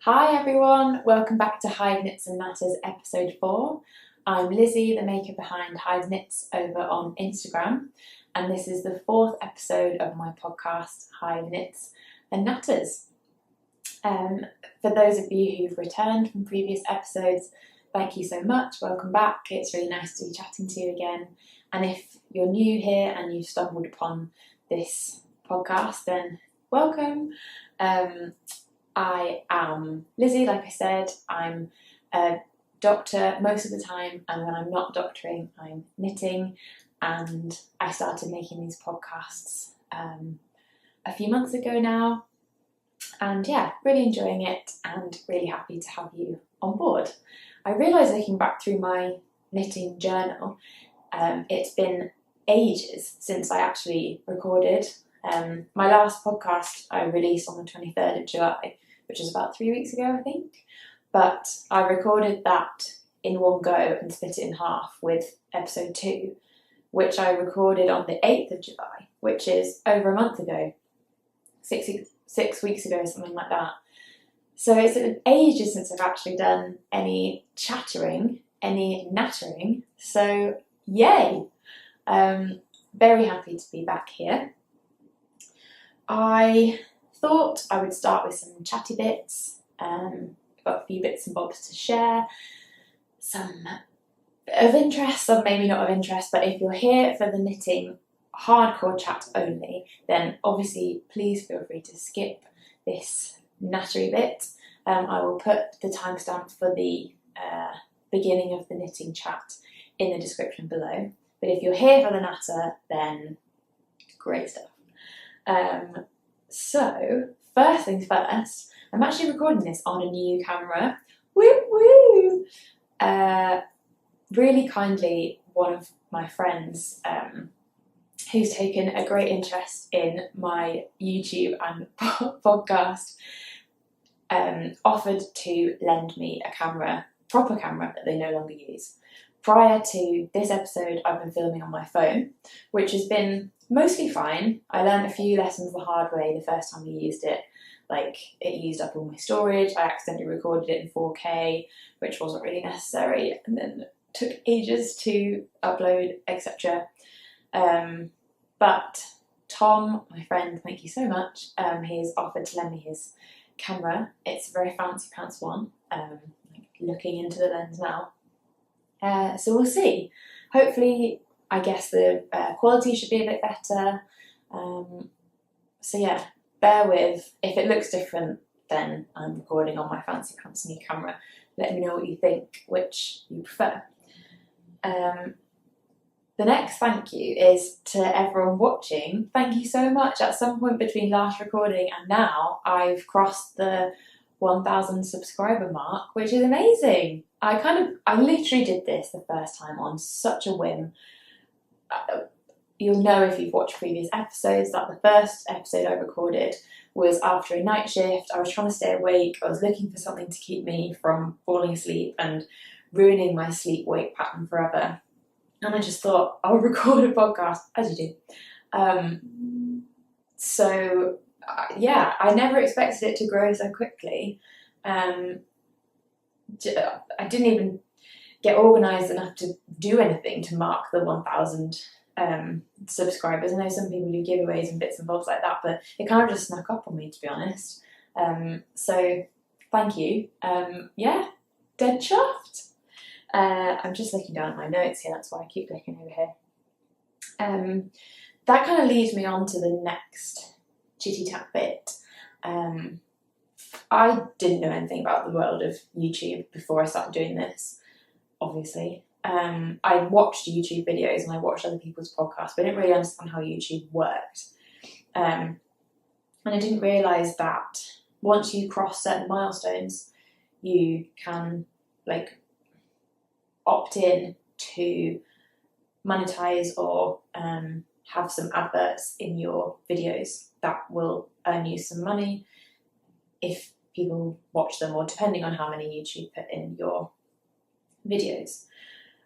Hi everyone, welcome back to Hive Knits and Natters episode 4. I'm Lizzie, the maker behind Hive Knits over on Instagram, and this is the 4th episode of my podcast, Hive Knits and Natters. For those of you who've returned from previous episodes, thank you so much, welcome back. It's really nice to be chatting to you again. And if you're new here and you've stumbled upon this podcast, then welcome. I am Lizzie, like I said. I'm a doctor most of the time, and when I'm not doctoring, I'm knitting. And I started making these podcasts a few months ago now. And yeah, really enjoying it and really happy to have you on board. I realised looking back through my knitting journal, it's been ages since I actually recorded. My last podcast I released on the 23rd of July, which is about 3 weeks ago, I think. But I recorded that in one go and split it in half with episode 2, which I recorded on the 8th of July, which is over a month ago, 6 weeks ago, something like that. So it's been ages since I've actually done any chattering, any nattering. So yay! Very happy to be back here. I thought I would start with some chatty bits. I've got a few bits and bobs to share. Some of interest, some maybe not of interest, but if you're here for the knitting hardcore chat only, then obviously please feel free to skip this nattery bit. I will put the timestamp for the beginning of the knitting chat in the description below. But if you're here for the natter, then great stuff. So, first things first, I'm actually recording this on a new camera. Woo woo! Really kindly, one of my friends who's taken a great interest in my YouTube and podcast offered to lend me a camera, proper camera that they no longer use. Prior to this episode, I've been filming on my phone, which has been mostly fine. I learned a few lessons the hard way the first time we used it. Like, it used up all my storage, I accidentally recorded it in 4K, which wasn't really necessary, and then took ages to upload, etc. But Tom, my friend, thank you so much, he's offered to lend me his camera. It's a very fancy pants one, looking into the lens now. So we'll see. Hopefully, I guess the quality should be a bit better. So yeah, bear with. If it looks different, then I'm recording on my fancy pants new camera. Let me know what you think, which you prefer. The next thank you is to everyone watching. Thank you so much. At some point between last recording and now, I've crossed the 1,000 subscriber mark, which is amazing. I literally did this the first time on such a whim. You'll know if you've watched previous episodes that the first episode I recorded was after a night shift. I was trying to stay awake. I was looking for something to keep me from falling asleep and ruining my sleep-wake pattern forever. And I just thought, I'll record a podcast, as you do. Yeah, I never expected it to grow so quickly. I didn't even get organised enough to do anything to mark the 1,000 subscribers. I know some people do giveaways and bits and bobs like that, but it kind of just snuck up on me, to be honest. So thank you. Yeah, dead chuffed. I'm just looking down at my notes here, that's why I keep looking over here. That kind of leads me on to the next chitty chat bit. I didn't know anything about the world of YouTube before I started doing this, obviously. I watched YouTube videos and I watched other people's podcasts, but I didn't really understand how YouTube worked. And I didn't realise that once you cross certain milestones, you can opt in to monetize or have some adverts in your videos that will earn you some money if people watch them, or depending on how many YouTube put in your videos.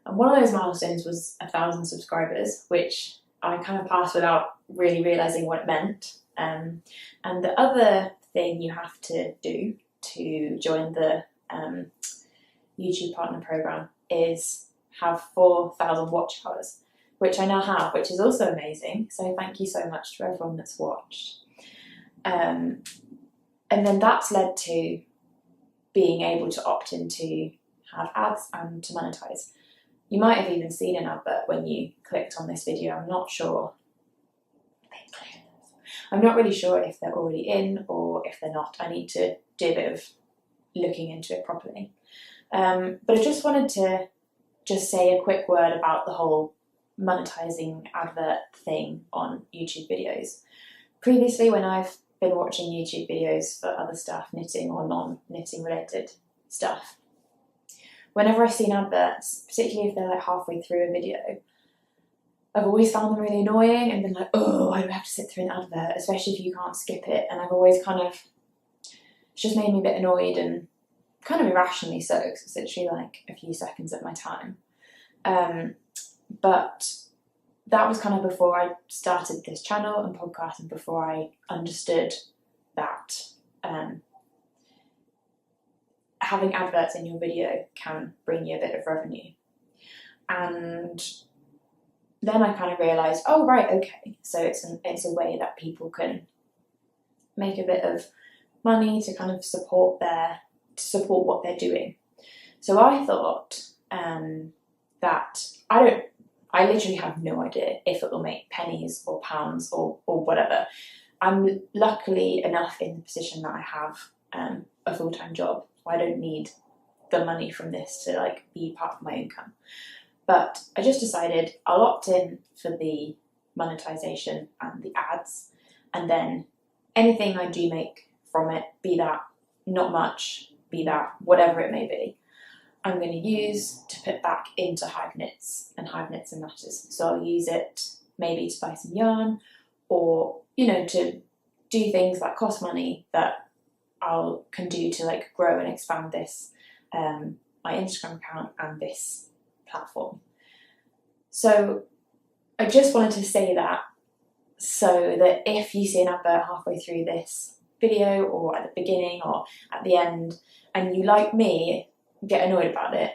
And one of those milestones was 1,000 subscribers, which I kind of passed without really realising what it meant. And the other thing you have to do to join the YouTube Partner Program is have 4,000 watch hours, which I now have, which is also amazing. So thank you so much to everyone that's watched. And then that's led to being able to opt in to have ads and to monetize. You might have even seen an advert when you clicked on this video. I'm not sure. I'm not really sure if they're already in or if they're not. I need to do a bit of looking into it properly. But I just wanted to just say a quick word about the whole monetizing advert thing on YouTube videos. Previously, when I've been watching YouTube videos for other stuff, knitting or non-knitting related stuff, whenever I've seen adverts, particularly if they're like halfway through a video, I've always found them really annoying and been like, oh, I don't have to sit through an advert, especially if you can't skip it. And I've always it's just made me a bit annoyed, and kind of irrationally so, because it's literally like a few seconds of my time. But that was kind of before I started this channel and podcast, and before I understood that having adverts in your video can bring you a bit of revenue. And then I kind of realised, oh right, okay, so it's a way that people can make a bit of money to kind of support what they're doing. So I thought that I literally have no idea if it will make pennies or pounds or whatever. I'm luckily enough in the position that I have a full-time job. I don't need the money from this to like be part of my income. But I just decided I'll opt in for the monetization and the ads, and then anything I do make from it, be that not much, be that whatever it may be, I'm going to use to put back into Hive Knits and Natters. So I'll use it maybe to buy some yarn, or, you know, to do things that cost money that can do to like grow and expand this, my Instagram account and this platform. So I just wanted to say that, so that if you see an advert halfway through this video or at the beginning or at the end, and you, like me, get annoyed about it,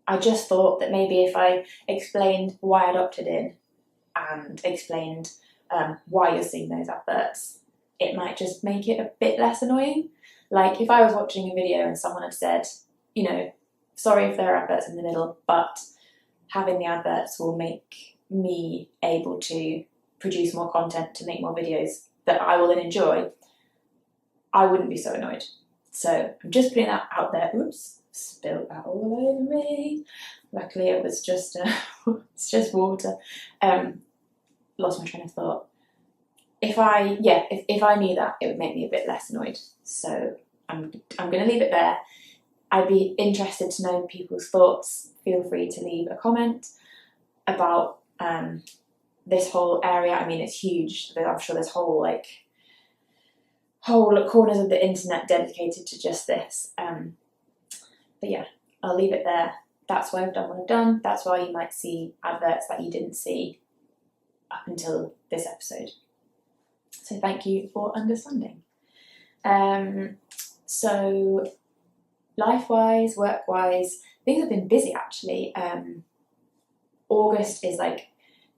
I just thought that maybe if I explained why I'd opted in and explained why you're seeing those adverts, it might just make it a bit less annoying. Like if I was watching a video and someone had said, you know, sorry if there are adverts in the middle, but having the adverts will make me able to produce more content, to make more videos that I will then enjoy, I wouldn't be so annoyed. So I'm just putting that out there. Oops, spilled that all over me. Luckily it was just it's just water. Lost my train of thought. If I knew that, it would make me a bit less annoyed. So I'm going to leave it there. I'd be interested to know people's thoughts. Feel free to leave a comment about this whole area. I mean, it's huge. I'm sure there's whole corners of the internet dedicated to just this. But yeah, I'll leave it there. That's why I've done what I've done. That's why you might see adverts that you didn't see up until this episode. So thank you for understanding. So life-wise, work-wise, things have been busy actually. August is like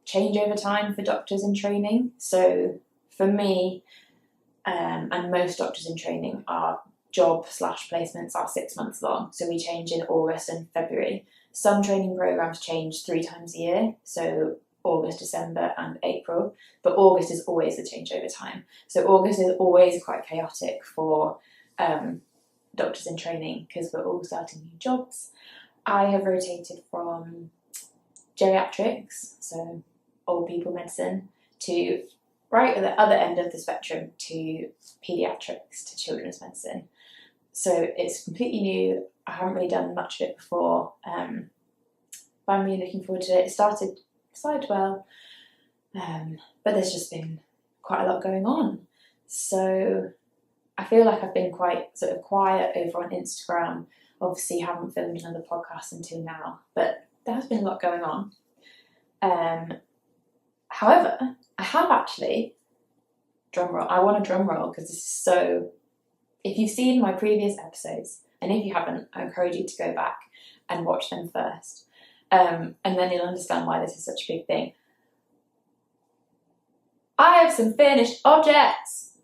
changeover time for doctors in training. So for me, and most doctors in training, our job/placements are 6 months long. So we change in August and February. Some training programs change 3 times a year. So August, December and April. But August is always the changeover time. So August is always quite chaotic for doctors in training because we're all starting new jobs. I have rotated from geriatrics, so old people medicine, to right at the other end of the spectrum to paediatrics, to children's medicine. So it's completely new. I haven't really done much of it before, but I'm really looking forward to it. It started well, but there's just been quite a lot going on. So I feel like I've been quite sort of quiet over on Instagram. Obviously haven't filmed another podcast until now, but there has been a lot going on. However, I have actually, drum roll, I want a drum roll because this is so if you've seen my previous episodes, and if you haven't, I encourage you to go back and watch them first. And then you'll understand why this is such a big thing. I have some finished objects!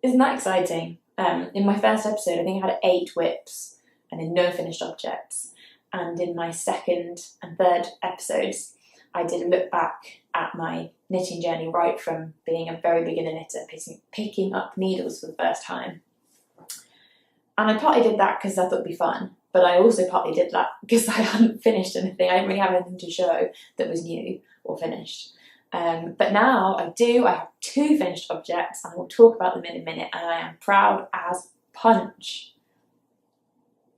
Isn't that exciting? In my first episode, I think I had 8 whips and then no finished objects. And in my second and third episodes, I did a look back at my knitting journey right from being a very beginner knitter, picking up needles for the first time. And I partly did that because I thought it'd be fun, but I also partly did that because I hadn't finished anything. I didn't really have anything to show that was new or finished. But now I do. I have 2 finished objects, and we'll talk about them in a minute, and I am proud as punch.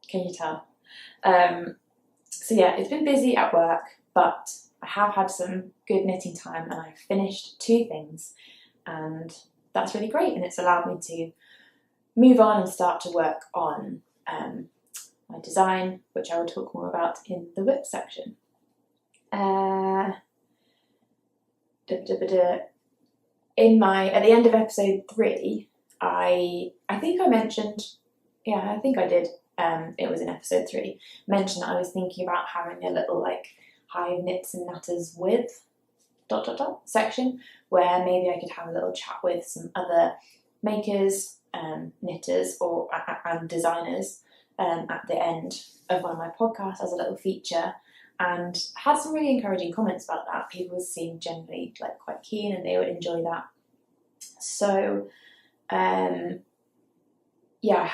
Can you tell? So yeah, it's been busy at work, but I have had some good knitting time, and I've finished 2 things, and that's really great, and it's allowed me to move on and start to work on my design, which I will talk more about in the whip section. At the end of episode 3, I think I mentioned, yeah, I think I did, it was in episode 3, mentioned that I was thinking about having a little like Hive knits and natters with ... section where maybe I could have a little chat with some other makers, knitters and designers at the end of one of my podcasts as a little feature, and had some really encouraging comments about that. People seemed generally like quite keen and they would enjoy that. So yeah, I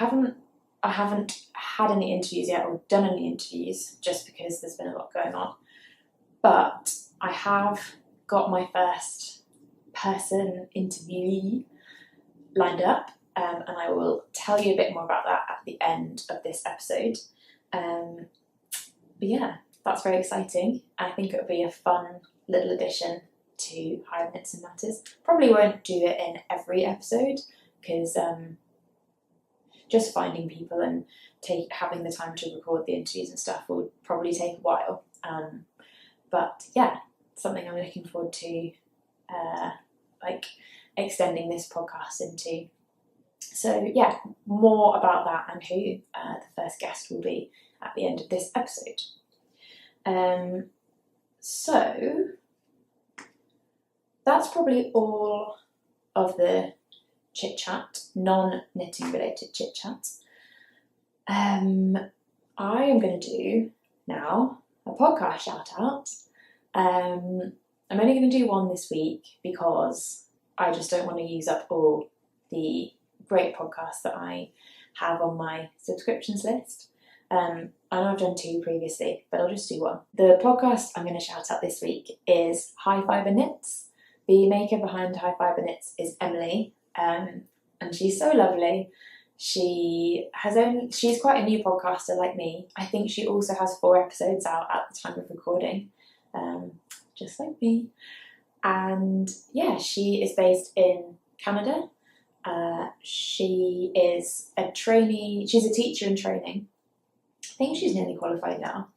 haven't had any interviews yet or done any interviews just because there's been a lot going on, but I have got my first person interviewee lined up, and I will tell you a bit more about that at the end of this episode. But yeah, that's very exciting. I think it'll be a fun little addition to Hive Knits and Natters. Probably won't do it in every episode because just finding people and having the time to record the interviews and stuff will probably take a while. But yeah, something I'm looking forward to like extending this podcast into. So yeah, more about that and who the first guest will be at the end of this episode. So that's probably all of the chit chat, non-knitting related chit chat. I am going to do now a podcast shout out. I'm only going to do one this week because I just don't want to use up all the great podcasts that I have on my subscriptions list. I know I've done 2 previously, but I'll just do one. The podcast I'm going to shout out this week is High Fiber Knits. The maker behind High Fiber Knits is Emily, and she's so lovely. She's quite a new podcaster like me. I think she also has 4 episodes out at the time of recording, just like me. And yeah, she is based in Canada. She is a trainee. She's a teacher in training. I think she's nearly qualified now.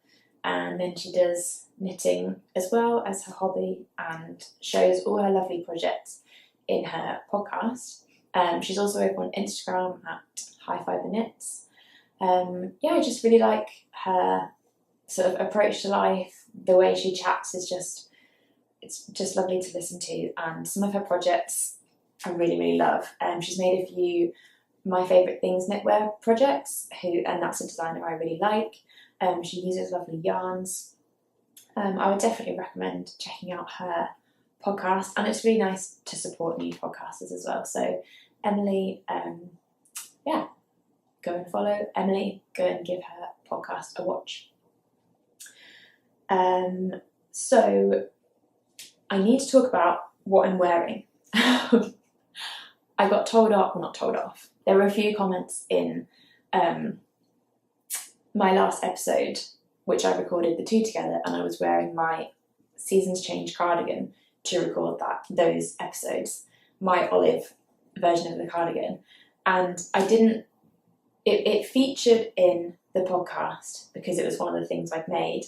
And then she does knitting as well as her hobby and shows all her lovely projects in her podcast. She's also over on Instagram at High Fiber Knits. Yeah, I just really like her sort of approach to life. The way she chats is it's just lovely to listen to, and some of her projects I really, really love. She's made a few My Favourite Things knitwear projects, and that's a designer I really like. She uses lovely yarns. I would definitely recommend checking out her podcast, and it's really nice to support new podcasters as well. So Emily, yeah, go and follow Emily, go and give her podcast a watch. So I need to talk about what I'm wearing. I got told off, well, not told off. There were a few comments in my last episode, which I recorded the 2 together, and I was wearing my Seasons Change cardigan to record those episodes, my olive version of the cardigan. And I didn't, it featured in the podcast because it was one of the things I'd made,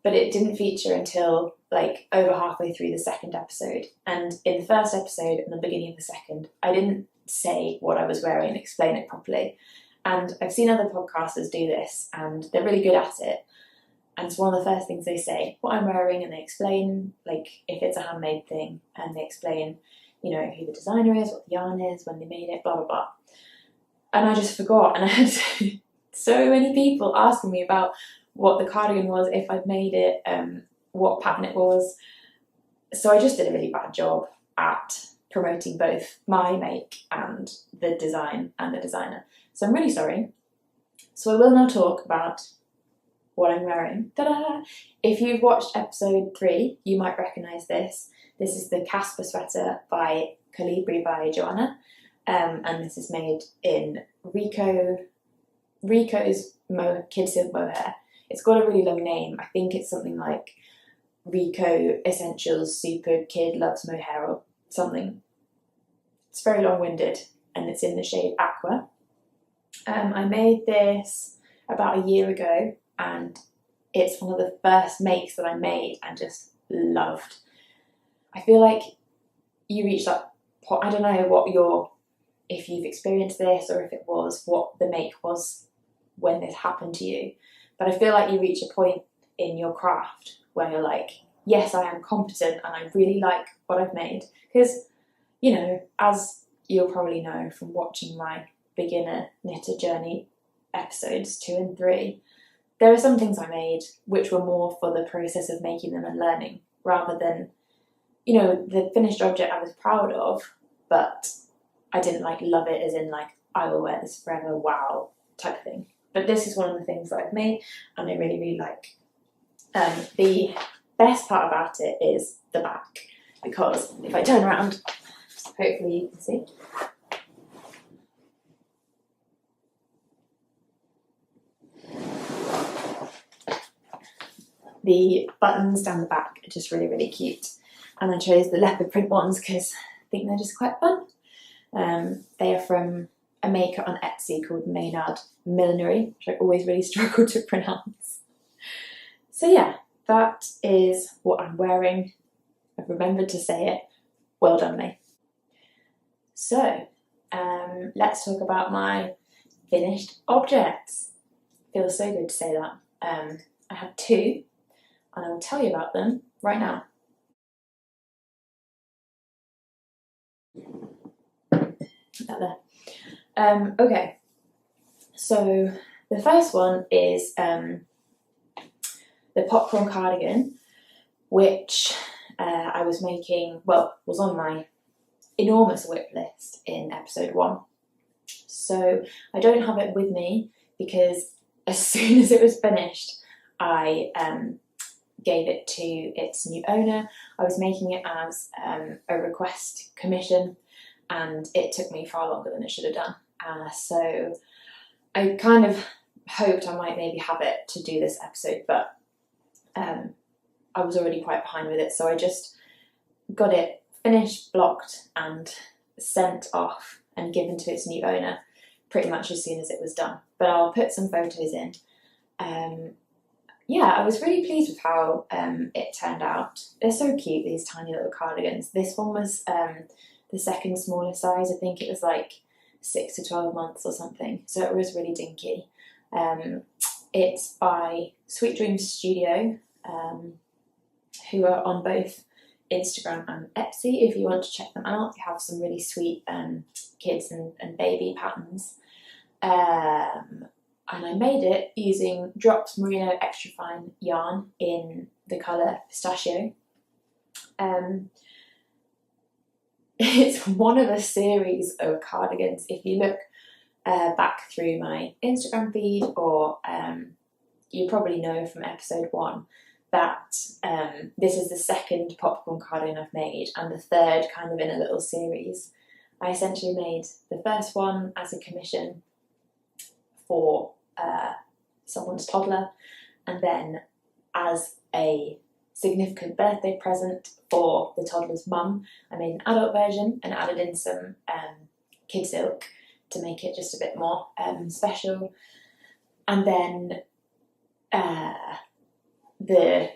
but it didn't feature until like over halfway through the second episode. And in the first episode and the beginning of the second, I didn't say what I was wearing and explain it properly. And I've seen other podcasters do this, and they're really good at it. And it's one of the first things they say, what I'm wearing, and they explain, like, if it's a handmade thing, and they explain, you know, who the designer is, what the yarn is, when they made it, blah, blah, blah. And I just forgot, and I had so many people asking me about what the cardigan was, if I'd made it, what pattern it was. So I just did a really bad job at promoting both my make and the design and the designer. So I'm really sorry. So I will now talk about what I'm wearing. Ta-da! If you've watched episode 3, you might recognise this. This is the Caspar sweater by Kolibri by Johanna, and this is made in Rico's kid silk mohair. It's got a really long name. I think it's something like Rico Essentials Super Kid Loves Mohair or something. It's very long-winded, and it's in the shade Aqua. I made this about a year ago, and it's one of the first makes that I made and just loved. I feel like you reach that point, I don't know if you've experienced this or if it was what the make was when this happened to you, but I feel like you reach a point in your craft where you're like, yes, I am competent and I really like what I've made. Because, you know, as you'll probably know from watching my beginner knitter journey episodes 2 and 3, there are some things I made which were more for the process of making them and learning, rather than, you know, the finished object I was proud of, but I didn't like love it as in like, I will wear this forever, wow, type of thing. But this is one of the things that I've made and I really, really like. The best part about it is the back, because if I turn around, hopefully you can see. The buttons down the back are just really, really cute. And I chose the leopard print ones because I think they're just quite fun. They are from a maker on Etsy called Maynard Millinery, which I always really struggle to pronounce. So yeah, that is what I'm wearing. I've remembered to say it. Well done, me. So, let's talk about my finished objects. Feels so good to say that. I have 2, and I will tell you about them right now. Put that there. Okay, so the first one is the popcorn cardigan, which I was making, well, was on my enormous whip list in episode 1. So I don't have it with me because as soon as it was finished, I gave it to its new owner. I was making it as a request commission, and it took me far longer than it should have done. So I kind of hoped I might maybe have it to do this episode, but I was already quite behind with it, so I just got it finished, blocked, and sent off and given to its new owner pretty much as soon as it was done. But I'll put some photos in. Yeah, I was really pleased with how it turned out. They're so cute, these tiny little cardigans. This one was the second smallest size. I think it was like 6 to 12 months or something, so it was really dinky. It's by Sweet Dreams Studio, who are on both Instagram and Etsy if you want to check them out. They have some really sweet kids and baby patterns. And I made it using Drops Merino Extra Fine yarn in the colour Pistachio. It's one of a series of cardigans. If you look back through my Instagram feed, or you probably know from episode 1 that this is the second popcorn cardigan I've made, and the third kind of in a little series. I essentially made the first one as a commission for someone's toddler, and then as a significant birthday present for the toddler's mum, I made an adult version and added in some kid silk to make it just a bit more special. And then the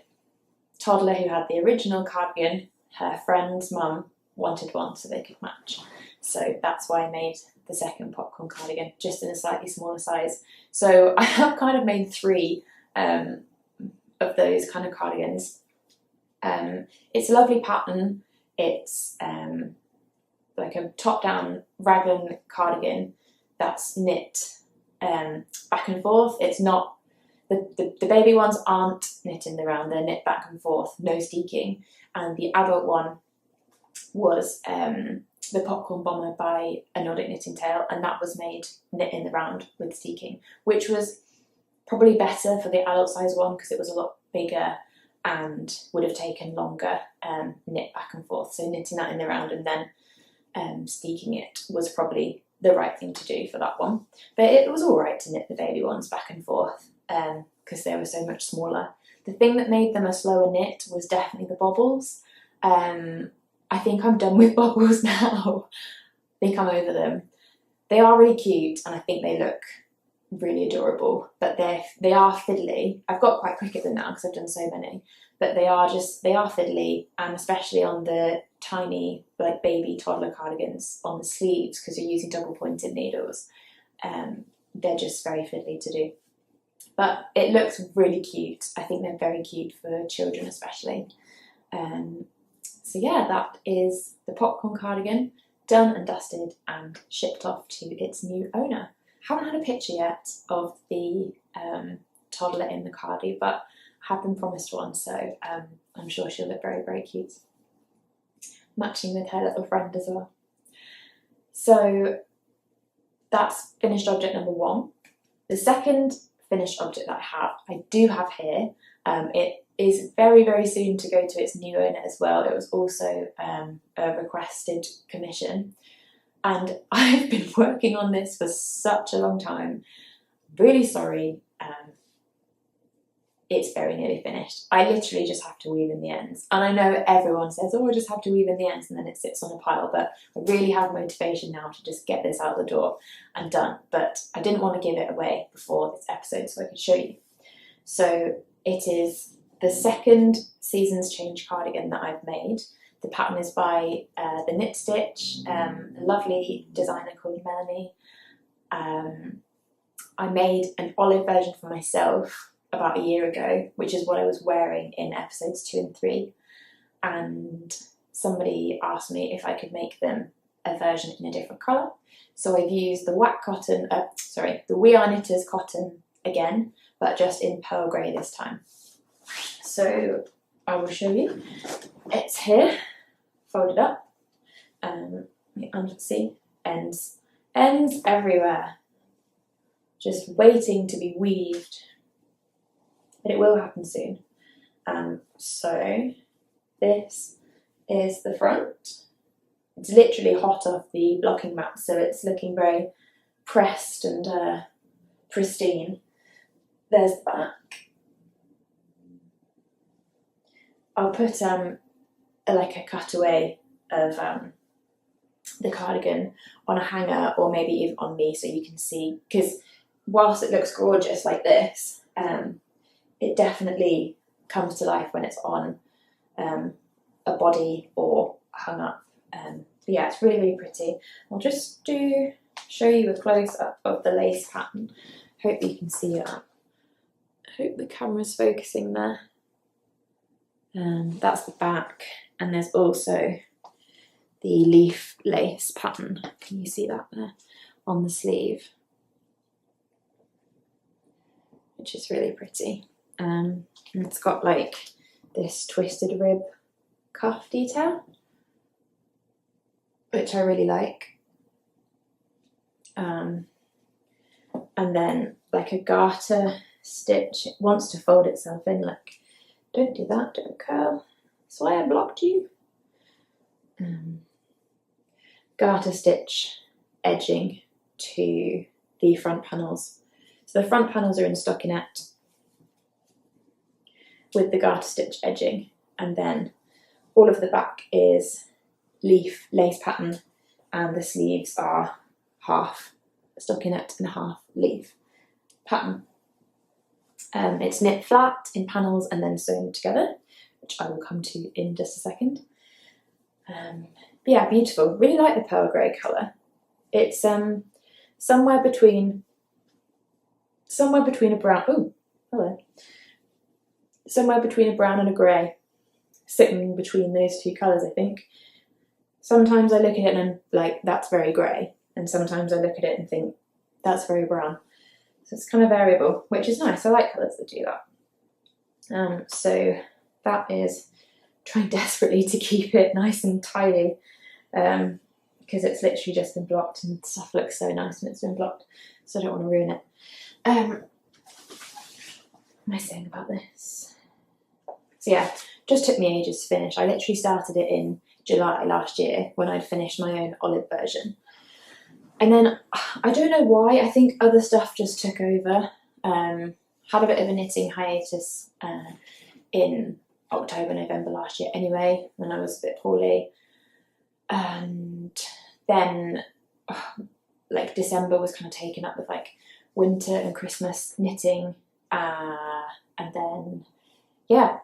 toddler who had the original cardigan, her friend's mum wanted one so they could match. So that's why I made the second popcorn cardigan, just in a slightly smaller size. So I have kind of made 3 of those kind of cardigans. It's a lovely pattern. It's like a top-down raglan cardigan that's knit back and forth. It's not, the baby ones aren't knit in the round, they're knit back and forth, no steeking. And the adult one was the popcorn bomber by a Nordic Knitting Tale, and that was made knit in the round with steeking, which was probably better for the adult size one because it was a lot bigger and would have taken longer knit back and forth. So knitting that in the round and then steeking it was probably the right thing to do for that one. But it was all right to knit the baby ones back and forth because they were so much smaller. The thing that made them a slower knit was definitely the bobbles. I think I'm done with bobbles now. I think I'm over them. They are really cute and I think they look really adorable, but they are fiddly. I've got quite quick at them now because I've done so many, but they are fiddly, and especially on the tiny like baby toddler cardigans on the sleeves because you're using double pointed needles. They're just very fiddly to do, but it looks really cute. I think they're very cute for children especially. So yeah, that is the popcorn cardigan, done and dusted and shipped off to its new owner. Haven't had a picture yet of the toddler in the cardi, but I have been promised one, so I'm sure she'll look very, very cute. Matching with her little friend as well. So that's finished object number 1. The second finished object that I do have here, it is very, very soon to go to its new owner as well. It was also a requested commission. And I've been working on this for such a long time. Really sorry. It's very nearly finished. I literally just have to weave in the ends. And I know everyone says, oh, I just have to weave in the ends and then it sits on a pile. But I really have motivation now to just get this out the door and done. But I didn't want to give it away before this episode so I could show you. So it is the second Seasons Change cardigan that I've made. The pattern is by the Knit Stitch, a lovely designer called Melanie. I made an olive version for myself about a year ago, which is what I was wearing in episodes 2 and 3. And somebody asked me if I could make them a version in a different colour. So I've used the the We Are Knitters cotton again, but just in pearl grey this time. So I will show you. It's here, folded up. You can see ends everywhere, just waiting to be weaved. But it will happen soon. So this is the front. It's literally hot off the blocking mat, so it's looking very pressed and pristine. There's the back. I'll put like a cutaway of the cardigan on a hanger or maybe even on me so you can see, because whilst it looks gorgeous like this, it definitely comes to life when it's on a body or hung up. But yeah, it's really, really pretty. I'll just show you a close-up of the lace pattern. Hope you can see that. I hope the camera's focusing there. That's the back, and there's also the leaf lace pattern. Can you see that there on the sleeve? Which is really pretty. And it's got like this twisted rib cuff detail, which I really like. And then like a garter stitch. It wants to fold itself in, like, don't do that, don't curl. That's why I blocked you. Garter stitch edging to the front panels. So the front panels are in stockinette with the garter stitch edging, and then all of the back is leaf lace pattern, and the sleeves are half stockinette and half leaf pattern. It's knit flat in panels and then sewn together, which I will come to in just a second. Yeah, beautiful. Really like the pearl grey colour. It's somewhere between a brown. Oh, hello. Somewhere between a brown and a grey, sitting between those two colours, I think. Sometimes I look at it and I'm like, that's very grey, and sometimes I look at it and think, that's very brown. So it's kind of variable, which is nice. I like colours that do that. So that is trying desperately to keep it nice and tidy, because it's literally just been blocked and stuff looks so nice when it's been blocked, so I don't want to ruin it. What am I saying about this? So yeah, just took me ages to finish. I literally started it in July last year when I'd finished my own olive version. And then, I don't know why, I think other stuff just took over. Had a bit of a knitting hiatus in October, November last year anyway, when I was a bit poorly. And then, like, December was kind of taken up with, like, winter and Christmas knitting. And then, yeah,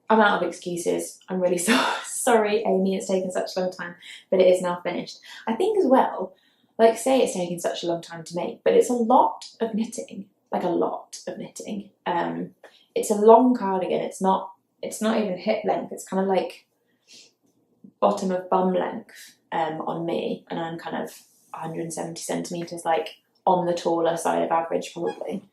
I'm out of excuses. I'm really sorry, Amy, it's taken such a long time, but it is now finished. I think as well, like, say it's taken such a long time to make, but it's a lot of knitting, like a lot of knitting. It's a long cardigan. It's not even hip length. It's kind of like bottom of bum length on me, and I'm kind of 170 centimetres, like on the taller side of average probably.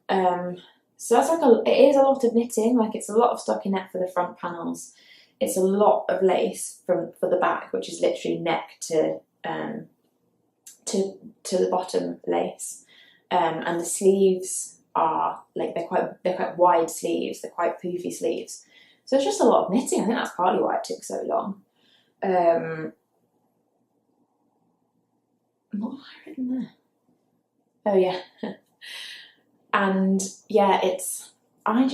So that's like it is a lot of knitting. Like, it's a lot of stockinette for the front panels. It's a lot of lace for the back, which is literally neck to the bottom lace. And the sleeves are like they're quite wide sleeves. They're quite poofy sleeves. So it's just a lot of knitting. I think that's partly why it took so long. What have I written there? Oh yeah. And yeah, I'm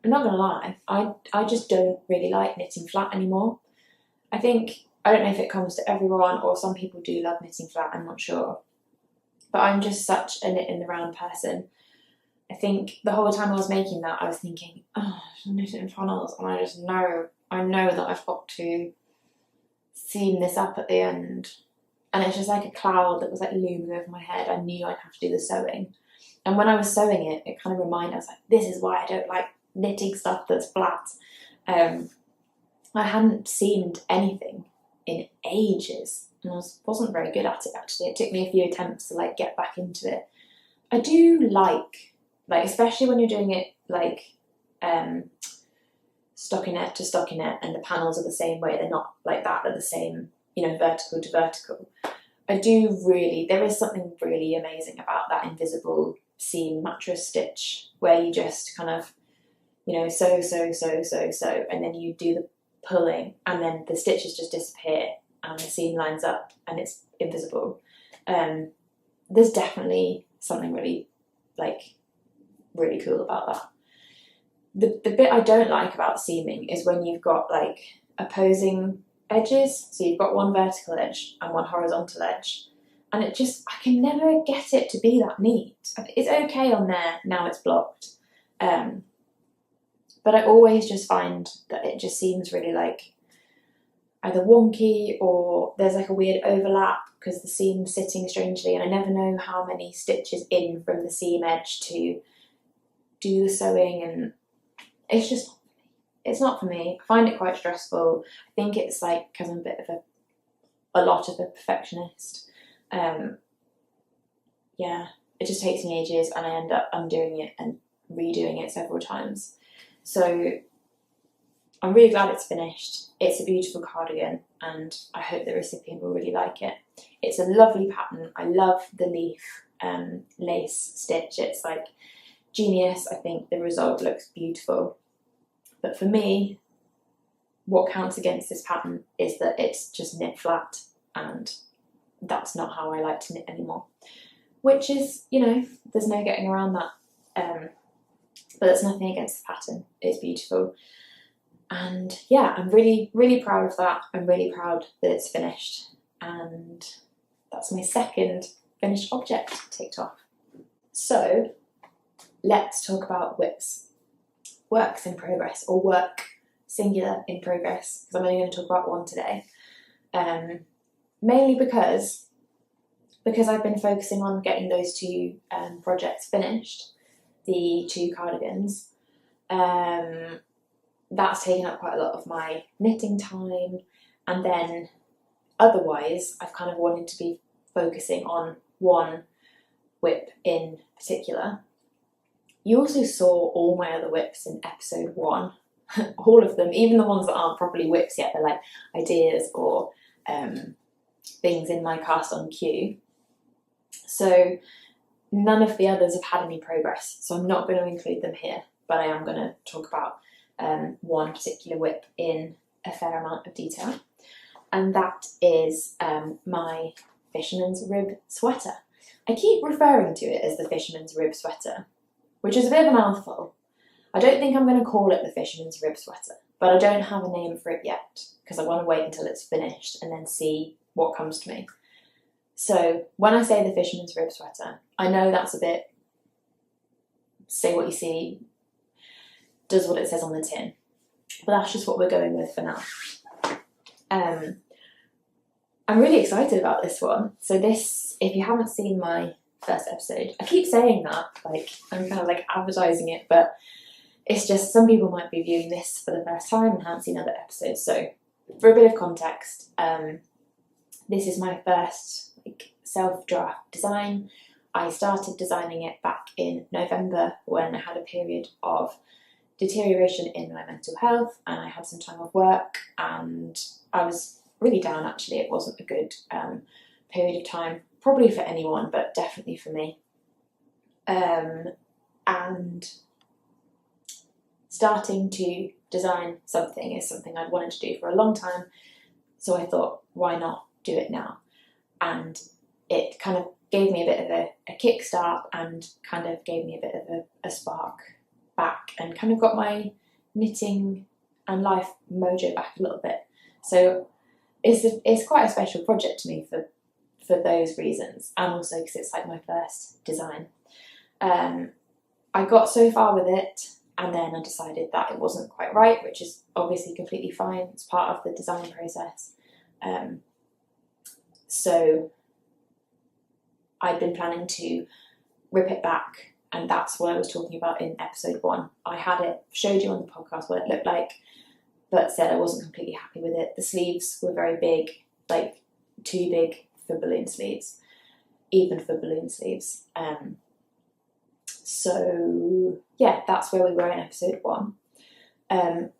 not gonna lie, I just don't really like knitting flat anymore. I don't know if it comes to everyone, or some people do love knitting flat, I'm not sure. But I'm just such a knit in the round person. I think the whole time I was making that, I was thinking, oh, I should knit it in funnels, and I know that I've got to seam this up at the end. And it's just like a cloud that was like looming over my head. I knew I'd have to do the sewing. And when I was sewing it, it kind of reminded me, I was like, this is why I don't like knitting stuff that's flat. I hadn't seamed anything in ages, and I wasn't very good at it actually. It took me a few attempts to like get back into it. I do like, especially when you're doing it like stockinette to stockinette, and the panels are the same way, they're not like that, they're the same, vertical to vertical. There is something really amazing about that invisible seam mattress stitch, where you just kind of, sew, and then you do the pulling, and then the stitches just disappear, and the seam lines up, and it's invisible. There's definitely something really cool about that. The bit I don't like about seaming is when you've got like opposing edges, so you've got one vertical edge and one horizontal edge, and I can never get it to be that neat. It's okay on there, now it's blocked, but I always just find that it just seems really like either wonky, or there's like a weird overlap because the seam's sitting strangely, and I never know how many stitches in from the seam edge to do the sewing, and it's not for me. I find it quite stressful. I think it's like because I'm a bit of a lot of a perfectionist. Yeah, it just takes me ages, and I end up undoing it and redoing it several times. So I'm really glad it's finished. It's a beautiful cardigan, and I hope the recipient will really like it. It's a lovely pattern. I love the leaf lace stitch. It's like genius. I think the result looks beautiful. But for me, what counts against this pattern is that it's just knit flat, and that's not how I like to knit anymore. Which is, there's no getting around that. But that's nothing against the pattern. It's beautiful. And yeah, I'm really, really proud of that. I'm really proud that it's finished. And that's my second finished object ticked off. So let's talk about WIPs. Works in progress, or work singular in progress, because I'm only going to talk about one today. Mainly because I've been focusing on getting those two projects finished, the two cardigans. That's taken up quite a lot of my knitting time, and then otherwise I've kind of wanted to be focusing on one whip in particular. You also saw all my other whips in episode 1, all of them, even the ones that aren't properly whips yet, they're like ideas or things in my cast on queue. So none of the others have had any progress, so I'm not going to include them here, but I am going to talk about one particular whip in a fair amount of detail, and that is my Fisherman's Rib Sweater. I keep referring to it as the Fisherman's Rib Sweater, which is a bit of a mouthful. I don't think I'm going to call it the Fisherman's Rib Sweater, but I don't have a name for it yet, because I want to wait until it's finished and then see what comes to me. So when I say the Fisherman's Rib Sweater, I know that's a bit say what you see, does what it says on the tin, but that's just what we're going with for now. I'm really excited about this one. So this, if you haven't seen my first episode, I keep saying that, like I'm kind of like advertising it, but it's just some people might be viewing this for the first time and haven't seen other episodes. So for a bit of context, this is my first self-draft design. I started designing it back in November when I had a period of deterioration in my mental health and I had some time off work and I was really down actually. It wasn't a good period of time, probably for anyone, but definitely for me. And starting to design something is something I'd wanted to do for a long time, so I thought, why not do it now? And it kind of gave me a bit of a kickstart and kind of gave me a bit of a spark back and kind of got my knitting and life mojo back a little bit. So it's quite a special project to me for those reasons, and also because it's like my first design. I got so far with it and then I decided that it wasn't quite right, which is obviously completely fine. It's part of the design process. So I'd been planning to rip it back, and that's what I was talking about in episode 1. I had it, showed you on the podcast what it looked like, but said I wasn't completely happy with it. The sleeves were very big, like too big for balloon sleeves, even for balloon sleeves. So yeah, that's where we were in episode 1.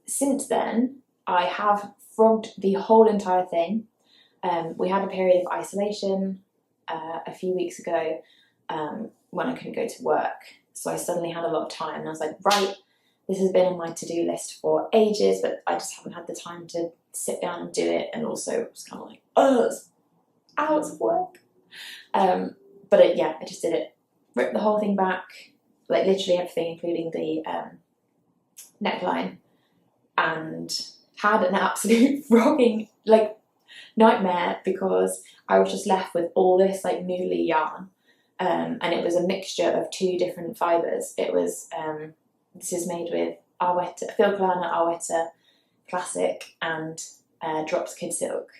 Since then, I have frogged the whole entire thing. We had a period of isolation a few weeks ago when I couldn't go to work, so I suddenly had a lot of time and I was like, right, this has been on my to-do list for ages, but I just haven't had the time to sit down and do it, and also it was kind of like, oh, it's hours of work. But I just did it. Ripped the whole thing back, like literally everything, including the neckline, and had an absolute frogging like nightmare because I was just left with all this like noodly yarn, and it was a mixture of 2 different fibres. It was this is made with Arwetta, Filcolana Arwetta Classic and Drops Kid Silk.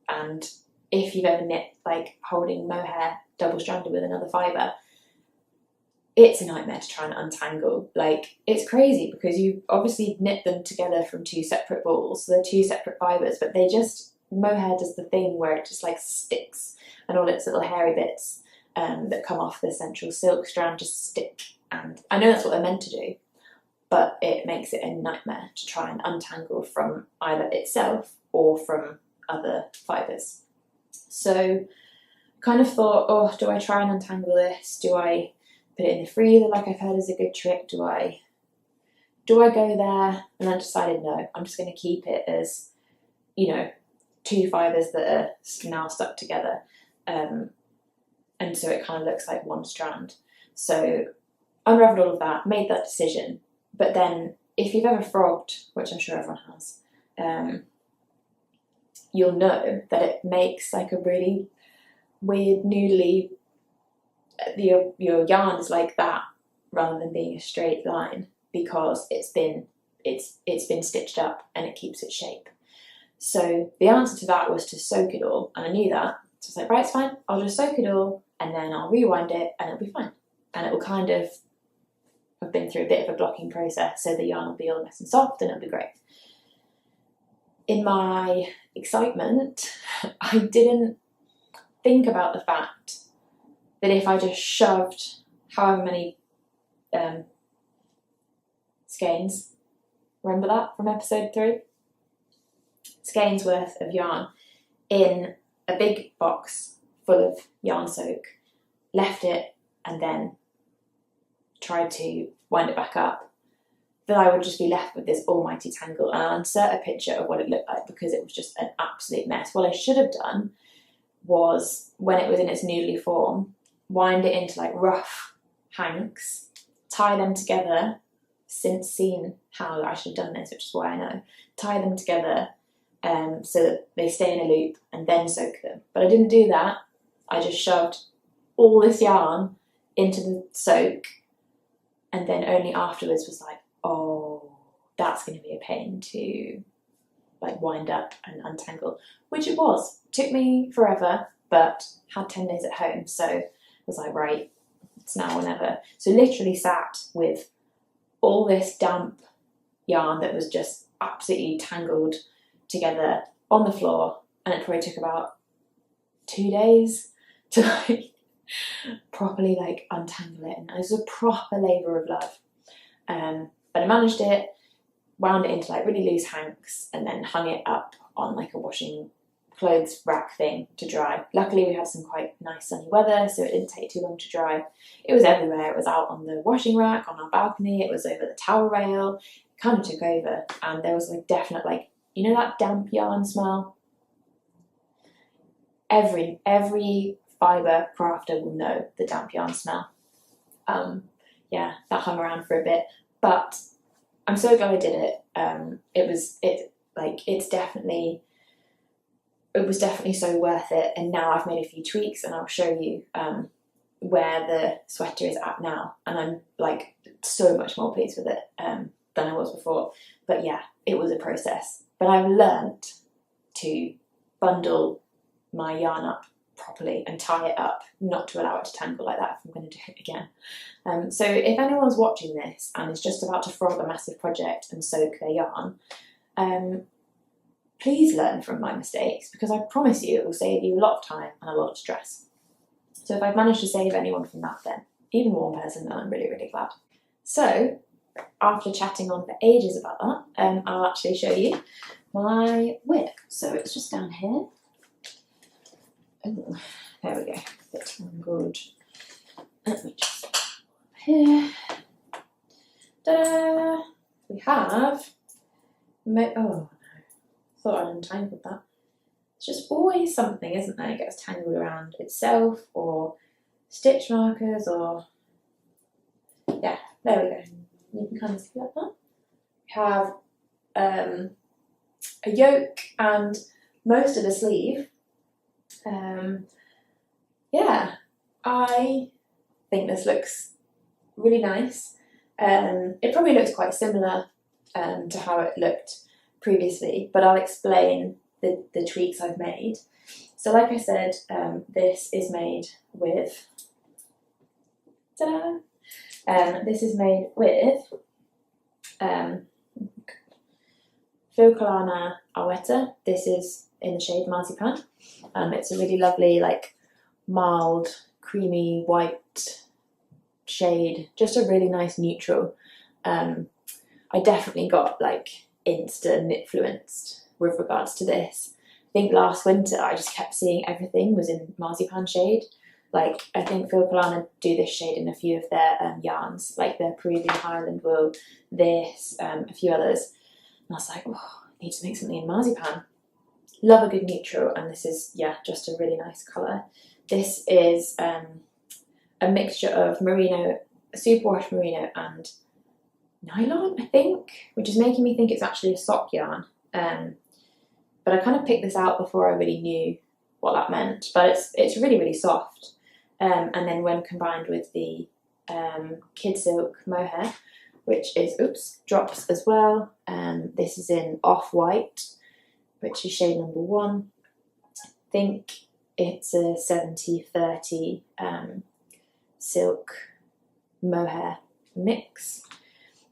And if you've ever knit like holding mohair double-stranded with another fibre, it's a nightmare to try and untangle. Like, it's crazy because you obviously knit them together from 2 separate balls, so they're 2 separate fibres, but they just, mohair does the thing where it just like sticks and all its little hairy bits that come off the central silk strand just stick. And I know that's what they're meant to do, but it makes it a nightmare to try and untangle from either itself or from other fibres. So kind of thought, oh, do I try and untangle this? Do I put it in the freezer like I've heard is a good trick? Do I go there? And I decided no, I'm just going to keep it as, 2 fibres that are now stuck together. And so it kind of looks like 1 strand. So unravelled all of that, made that decision. But then if you've ever frogged, which I'm sure everyone has, you'll know that it makes like a really weird noodly, your yarn is like that rather than being a straight line because it's been it's been stitched up and it keeps its shape. So the answer to that was to soak it all, and I knew that. So I was like, right, it's fine, I'll just soak it all and then I'll rewind it and it'll be fine. And it will kind of have been through a bit of a blocking process, so the yarn will be all nice and soft and it'll be great. In my excitement, I didn't think about the fact that if I just shoved however many skeins, remember that from episode 3? Skeins worth of yarn in a big box full of yarn soak, left it and then tried to wind it back up, that I would just be left with this almighty tangle. And I'll insert a picture of what it looked like because it was just an absolute mess. What I should have done was, when it was in its noodly form, wind it into like rough hanks, tie them together, since seen how I should have done this, which is why I know, tie them together so that they stay in a loop and then soak them. But I didn't do that. I just shoved all this yarn into the soak and then only afterwards was like, oh, that's going to be a pain to like wind up and untangle, which it was. Took me forever, but had 10 days at home, so I was like, right, it's now or never. So literally sat with all this damp yarn that was just absolutely tangled together on the floor, and it probably took about 2 days to like properly like untangle it, and it was a proper labour of love. But I managed it, wound it into like really loose hanks, and then hung it up on like a washing clothes rack thing to dry. Luckily we had some quite nice sunny weather, so it didn't take too long to dry. It was everywhere. It was out on the washing rack, on our balcony, it was over the towel rail. It kind of took over, and there was like definite, like, you know that damp yarn smell? Every fibre crafter will know the damp yarn smell. Yeah, that hung around for a bit, but I'm so glad I did it. It was definitely so worth it, and now I've made a few tweaks and I'll show you where the sweater is at now, and I'm like so much more pleased with it than I was before. But yeah, it was a process, but I've learnt to bundle my yarn up properly and tie it up, not to allow it to tangle like that if I'm going to do it again. So if anyone's watching this and is just about to frog a massive project and soak their yarn, please learn from my mistakes, because I promise you it will save you a lot of time and a lot of stress. So if I've managed to save anyone from that, then even one person, then I'm really, really glad. So after chatting on for ages about that, I'll actually show you my whip. So it's just down here. Oh, there we go. Bit good. Let me just here. Ta-da! We have. Oh no! Thought I'd untangled that. It's just always something, isn't there? It gets tangled around itself, or stitch markers, or yeah. There we go. You can kind of see that now. We have a yoke and most of the sleeve. Yeah, I think this looks really nice. It probably looks quite similar to how it looked previously, but I'll explain the tweaks I've made. So like I said, this is made with, ta-da! This is made with Filcolana Aweta. This is in the shade Marzipan. It's a really lovely, like, mild, creamy white shade, just a really nice neutral. I definitely got like Insta-influenced with regards to this. I think last winter I just kept seeing everything was in Marzipan shade. Like, I think Filcolana do this shade in a few of their yarns, like their Peruvian Highland wool, this, a few others. And I was like, oh, I need to make something in Marzipan. Love a good neutral, and this is, yeah, just a really nice colour. This is a mixture of merino, superwash merino and nylon, I think, which is making me think it's actually a sock yarn. But I kind of picked this out before I really knew what that meant, but it's really, really soft. And then when combined with the kid silk mohair, which is, drops as well. This is in off-white, which is shade number 1. I think it's a 70-30 silk mohair mix.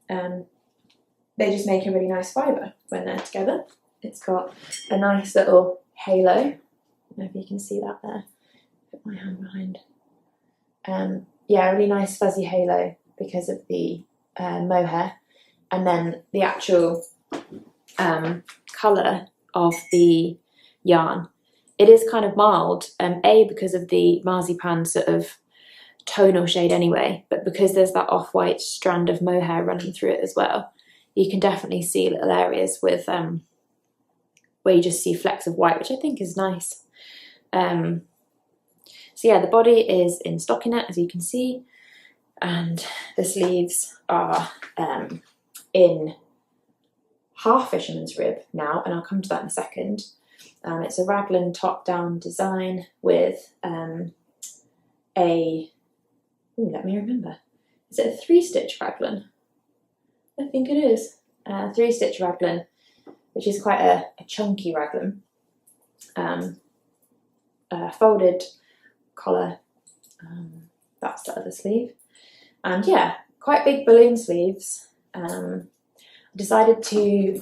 They just make a really nice fibre when they're together. It's got a nice little halo. I don't know if you can see that there. Put my hand behind. Yeah, a really nice fuzzy halo because of the mohair, and then the actual colour of the yarn. It is kind of mild, because of the marzipan sort of tonal shade anyway, but because there's that off-white strand of mohair running through it as well, you can definitely see little areas with where you just see flecks of white, which I think is nice. So yeah, the body is in stockinette, as you can see, and the sleeves are in half fisherman's rib now, and I'll come to that in a second. It's a raglan top-down design with let me remember. Is it a 3-stitch raglan? I think it is. 3-stitch raglan, which is quite a chunky raglan. Folded collar, that's the other sleeve. And yeah, quite big balloon sleeves. I decided to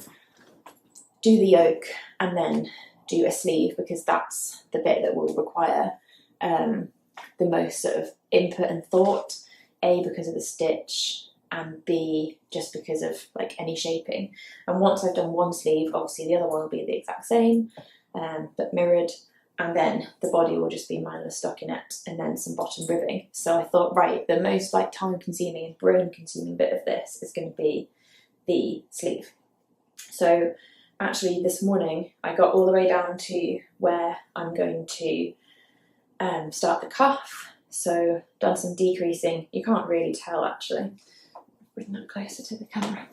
do the yoke and then do a sleeve because that's the bit that will require the most sort of input and thought, A, because of the stitch, and B, just because of like any shaping. And once I've done one sleeve, obviously the other one will be the exact same, but mirrored, and then the body will just be mindless stockinette and then some bottom ribbing. So I thought, right, the most like time consuming and brain consuming bit of this is going to be the sleeve. So actually this morning I got all the way down to where I'm going to start the cuff. So done some decreasing. You can't really tell actually. Bring that closer to the camera.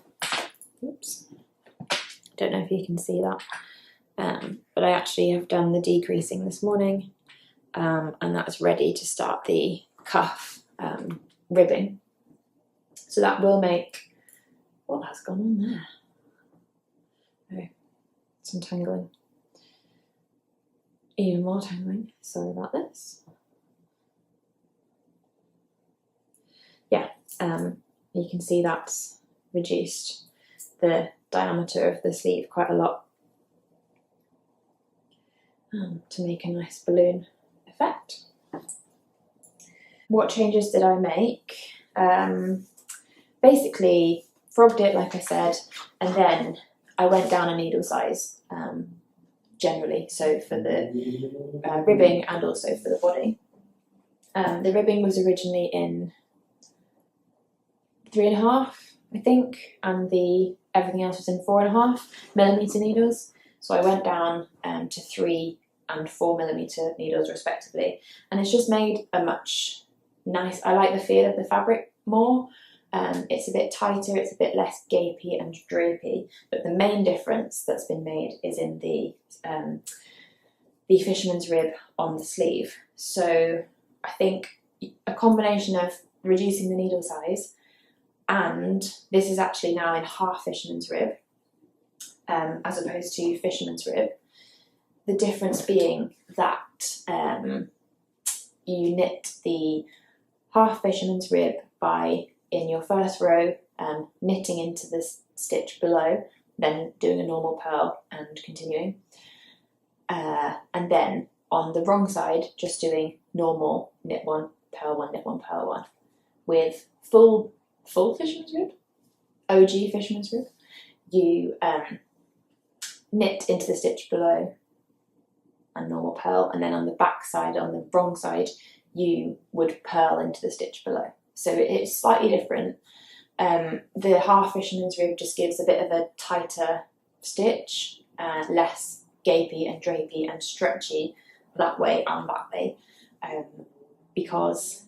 Oops. Don't know if you can see that. But I actually have done the decreasing this morning, and that's ready to start the cuff ribbing. So that will make, what has gone on there? Oh, some tangling. Even more tangling, sorry about this. Yeah, you can see that's reduced the diameter of the sleeve quite a lot to make a nice balloon effect. What changes did I make? Basically frogged it like I said, and then I went down a needle size generally, so for the ribbing and also for the body. The ribbing was originally in 3.5, I think, and everything else was in 4.5mm needles. So I went down to 3 and 4mm needles respectively, and it's just made a much nice. I like the feel of the fabric more. It's a bit tighter, it's a bit less gapey and drapey, but the main difference that's been made is in the fisherman's rib on the sleeve. So I think a combination of reducing the needle size, and this is actually now in half fisherman's rib as opposed to fisherman's rib. The difference being that you knit the half fisherman's rib by, in your first row, knitting into the stitch below, then doing a normal purl and continuing. And then on the wrong side, just doing normal knit 1, purl 1, knit 1, purl 1, with full fisherman's rib, OG fisherman's rib. You knit into the stitch below and normal purl, and then on the back side, on the wrong side, you would purl into the stitch below. So it's slightly different. The half fisherman's rib just gives a bit of a tighter stitch, less gapey and drapey and stretchy that way and that way, because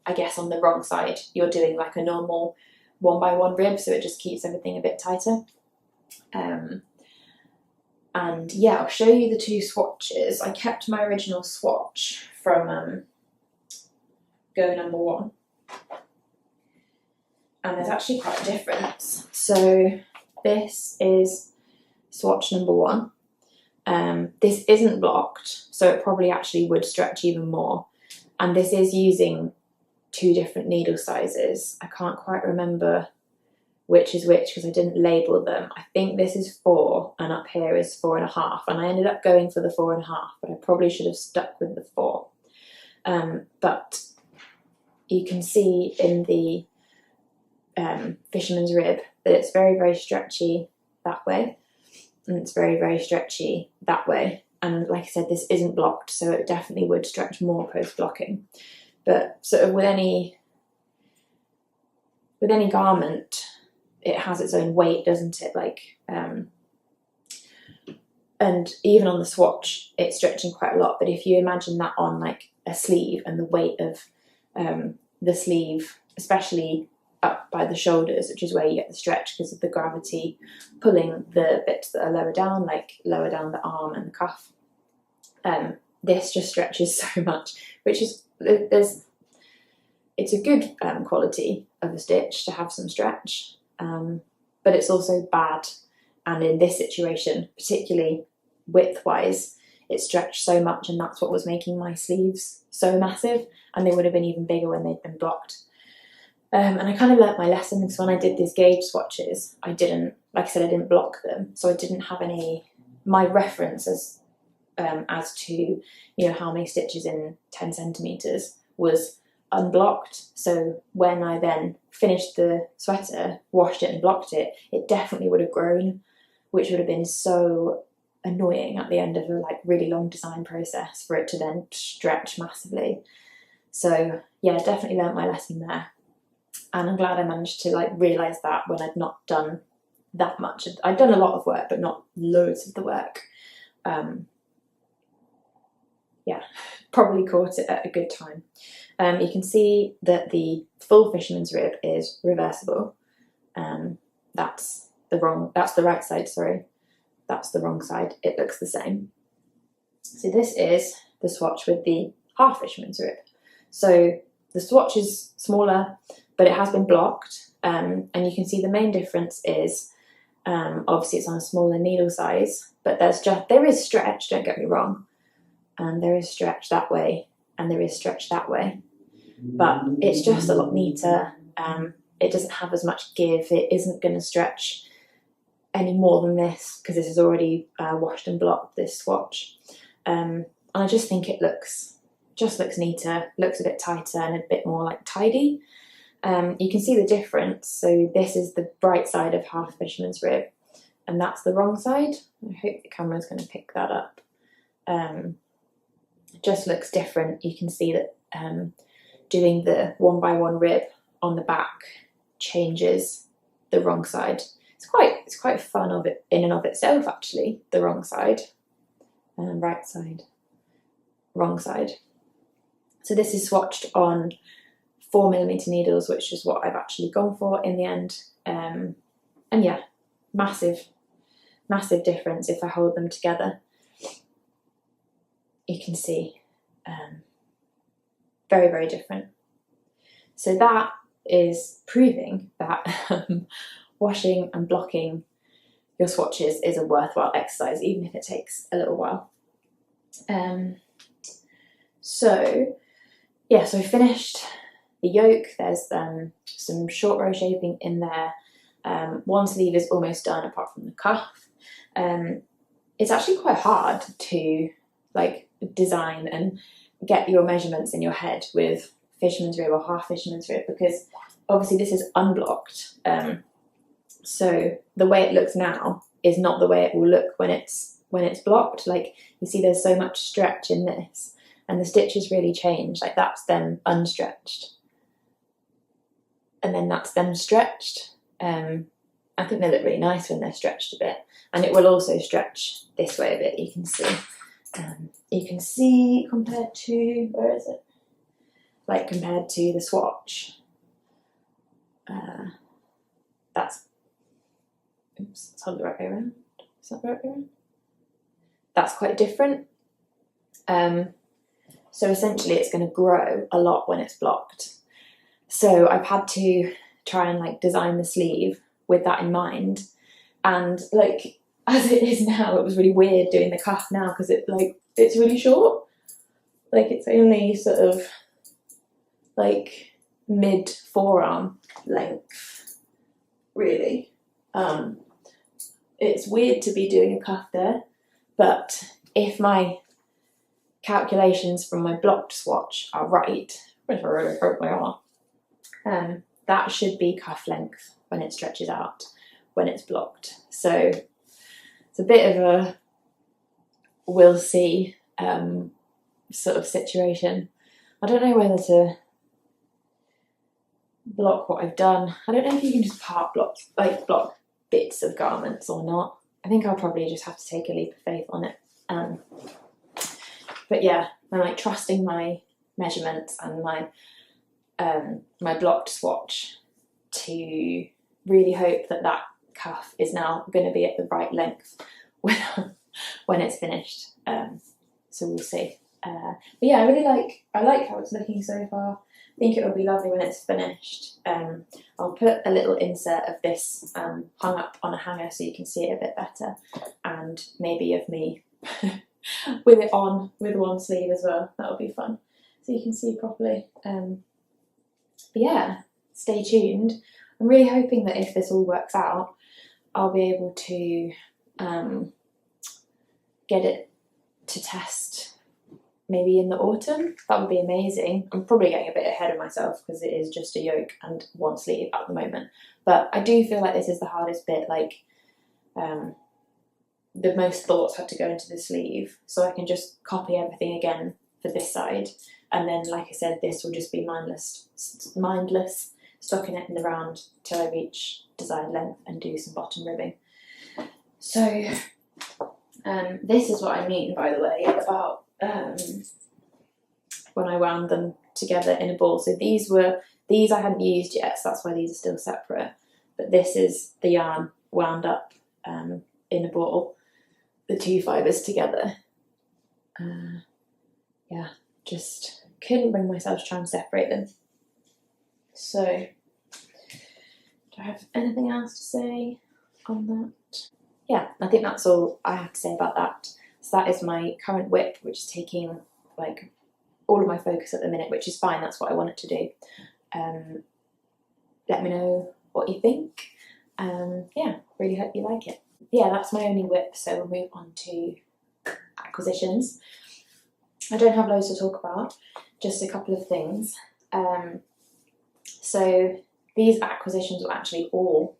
I guess on the wrong side you're doing like a normal 1x1 rib, so it just keeps everything a bit tighter. And yeah, I'll show you the two swatches. I kept my original swatch from Go number 1. and there's actually quite a difference. So this is swatch number 1. This isn't blocked, so it probably actually would stretch even more. And this is using 2 different needle sizes. I can't quite remember which is which because I didn't label them. I think this is 4 and up here is 4.5, and I ended up going for the 4.5, but I probably should have stuck with the 4. But you can see in the fisherman's rib that it's very, very stretchy that way, and it's very, very stretchy that way. And like I said, this isn't blocked, so it definitely would stretch more post-blocking. But sort of with any garment, it has its own weight, doesn't it? Like, and even on the swatch, it's stretching quite a lot. But if you imagine that on like a sleeve and the weight of the sleeve, especially up by the shoulders, which is where you get the stretch because of the gravity pulling the bits that are lower down, like lower down the arm and the cuff. This just stretches so much, which is, it's a good quality of a stitch to have some stretch, but it's also bad. And in this situation, particularly width-wise, it stretched so much, and that's what was making my sleeves so massive, and they would have been even bigger when they'd been blocked. And I kind of learnt my lesson because when I did these gauge swatches, I didn't, like I said, I didn't block them, so I didn't have my reference as to, you know, how many stitches in 10 centimetres was unblocked. So when I then finished the sweater, washed it and blocked it, it definitely would have grown, which would have been so annoying at the end of a like really long design process for it to then stretch massively. So yeah, definitely learnt my lesson there. And I'm glad I managed to like realise that when I'd not done that much. I'd done a lot of work, but not loads of the work. Yeah, probably caught it at a good time. You can see that the full fisherman's rib is reversible. That's the right side, sorry. That's the wrong side. It looks the same. So this is the swatch with the half fisherman's rib. So the swatch is smaller, but it has been blocked. And you can see the main difference is, obviously it's on a smaller needle size, but there is stretch, don't get me wrong. And there is stretch that way, and there is stretch that way. But it's just a lot neater. It doesn't have as much give. It isn't going to stretch any more than this because this is already washed and blocked, this swatch. And I just think it looks neater, looks a bit tighter and a bit more like tidy. You can see the difference. So this is the bright side of half fisherman's rib, and that's the wrong side. I hope the camera's going to pick that up. It just looks different. You can see that doing the 1x1 rib on the back changes the wrong side. It's quite fun of it in and of itself, actually. The wrong side, right side, wrong side. So this is swatched on 4mm needles, which is what I've actually gone for in the end. And yeah, massive difference if I hold them together. You can see very, very different. So that is proving that washing and blocking your swatches is a worthwhile exercise, even if it takes a little while. So I finished the yoke. There's some short row shaping in there. One sleeve is almost done apart from the cuff. It's actually quite hard to like design and get your measurements in your head with fisherman's rib or half fisherman's rib, because obviously this is unblocked. So the way it looks now is not the way it will look when it's blocked. Like you see there's so much stretch in this, and the stitches really change. Like that's them unstretched, and then that's them stretched. I think they look really nice when they're stretched a bit, and it will also stretch this way a bit. You can see. You can see compared to, where is it? Like compared to the swatch. Let's hold it right way around. Is that the right way around? That's quite different. So essentially it's going to grow a lot when it's blocked. So I've had to try and like design the sleeve with that in mind. And like as it is now, it was really weird doing the cuff now because it's really short. Like it's only sort of like mid forearm length, really. It's weird to be doing a cuff there, but if my calculations from my blocked swatch are right, that should be cuff length when it stretches out, when it's blocked. So it's a bit of a we'll see sort of situation. I don't know whether to block what I've done. I don't know if you can just block bits of garments or not. I think I'll probably just have to take a leap of faith on it. But yeah, I'm like trusting my measurements and my my blocked swatch to really hope that that cuff is now going to be at the right length when it's finished. So we'll see. But yeah, I like how it's looking so far. I think it will be lovely when it's finished. I'll put a little insert of this hung up on a hanger so you can see it a bit better, and maybe of me with it on with one sleeve as well. That'll be fun, so you can see properly. But yeah, stay tuned. I'm really hoping that if this all works out, I'll be able to get it to test maybe in the autumn. That would be amazing. I'm probably getting a bit ahead of myself because it is just a yoke and one sleeve at the moment. But I do feel like this is the hardest bit, like the most thoughts had to go into the sleeve, so I can just copy everything again for this side. And then, like I said, this will just be mindless stocking it in the round till I reach desired length and do some bottom ribbing. So this is what I mean, by the way, about when I wound them together in a ball. So these I hadn't used yet, so that's why these are still separate. But this is the yarn wound up in a ball, the two fibres together. Yeah, just couldn't bring myself to try and separate them. So, do I have anything else to say on that? Yeah, I think that's all I have to say about that. So that is my current whip, which is taking like all of my focus at the minute, which is fine. That's what I want it to do. Let me know what you think. Yeah, really hope you like it. Yeah, that's my only whip, so we'll move on to acquisitions. I don't have loads to talk about, just a couple of things. So these acquisitions were actually all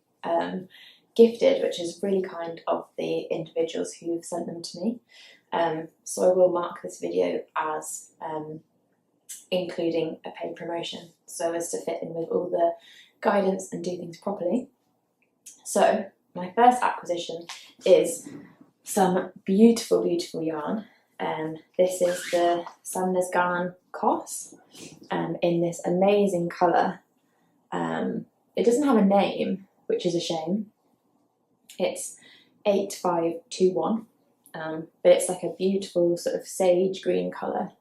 gifted, which is really kind of the individuals who've sent them to me. So I will mark this video as including a paid promotion, so as to fit in with all the guidance and do things properly. So my first acquisition is some beautiful, beautiful yarn. This is the Sandnes Garn Cos in this amazing colour. It doesn't have a name, which is a shame. It's 8521, but it's like a beautiful sort of sage green colour.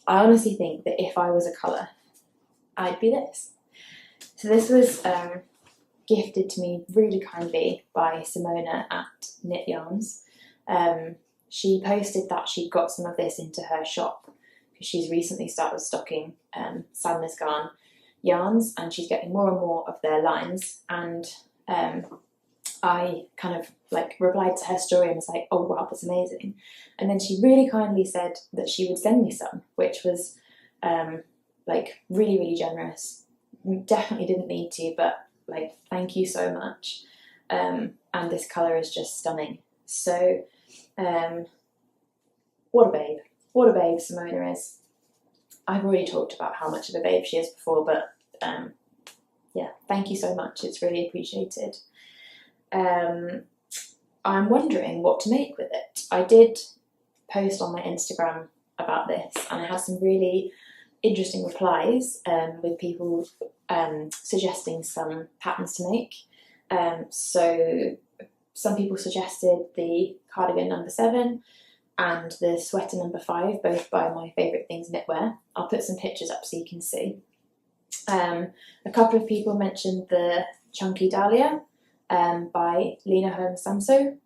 I honestly think that if I was a colour, I'd be this. So this was gifted to me really kindly by Simona at Knit Yarns. She posted that she'd got some of this into her shop because she's recently started stocking Sandnes Garn yarns, and she's getting more and more of their lines. And I kind of like replied to her story and was like, oh wow, that's amazing. And then she really kindly said that she would send me some, which was like really, really generous. Definitely didn't need to, but like, thank you so much. And this colour is just stunning. So what a babe Simona is. I've already talked about how much of a babe she is before, but yeah, thank you so much, it's really appreciated. I'm wondering what to make with it. I did post on my Instagram about this, and I had some really interesting replies with people suggesting some patterns to make. So some people suggested the cardigan number 7 and the sweater number 5, both by my favourite things knitwear. I'll put some pictures up so you can see. A couple of people mentioned the Chunky Dahlia by Lena Holmes Samso.